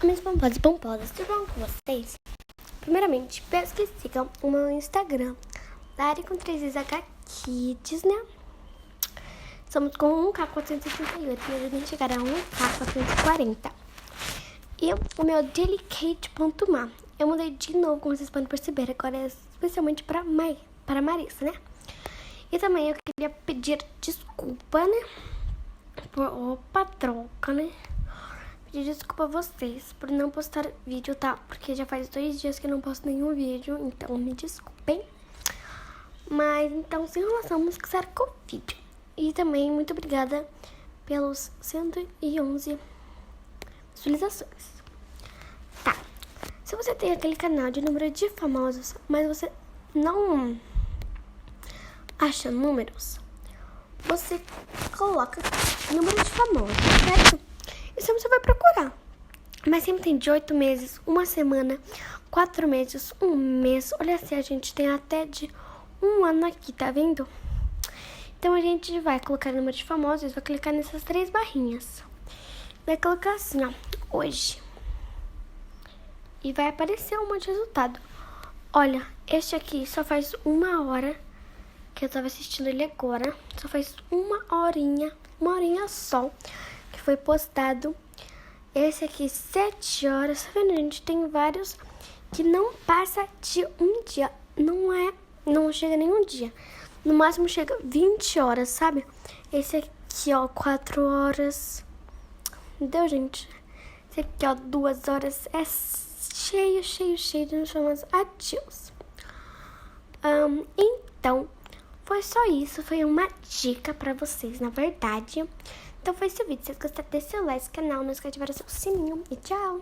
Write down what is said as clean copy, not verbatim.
Minhas pomposas e pomposas, tudo bom com vocês? Primeiramente, peço que sigam o meu Instagram, Dari com 3XH Kids, né? Estamos com 1K438 e a gente chegará a 1K440. E o meu delicate.ma. Eu mudei de novo, como vocês podem perceber, agora é especialmente para Marissa, né? E também eu queria pedir desculpa, né? Por troca, né? Pedir desculpa a vocês por não postar vídeo, tá? Porque já faz 2 dias que eu não posto nenhum vídeo, então me desculpem. Mas então, sem enrolação, vamos começar com o vídeo. E também muito obrigada pelos 111 visualizações. Tá. Se você tem aquele canal de número de famosos, mas você não acha números, você coloca número de famosos, certo? E sempre você vai procurar. Mas sempre tem de 8 meses, 1 semana, 4 meses, 1 mês. Olha assim, a gente tem até de 1 ano aqui, tá vendo? Então a gente vai colocar número de famosos, vai clicar nessas 3 barrinhas. Vai colocar assim, ó, hoje. E vai aparecer um monte de resultado. Olha, este aqui só faz 1 hora que eu tava assistindo ele agora. Só faz 1 horinha só que foi postado. Esse aqui 7 horas. Tá vendo, gente? Tem vários que não passa de um dia. Não chega nem um dia. No máximo chega 20 horas, sabe? Esse aqui, ó, 4 horas. Entendeu, gente? Esse aqui, ó, 2 horas. É cheio de famosos ativos. Então, foi só isso. Foi uma dica pra vocês, na verdade. Então foi esse o vídeo. Se vocês gostaram, deixa seu like no canal. Não esquece de ativar o seu sininho. E tchau!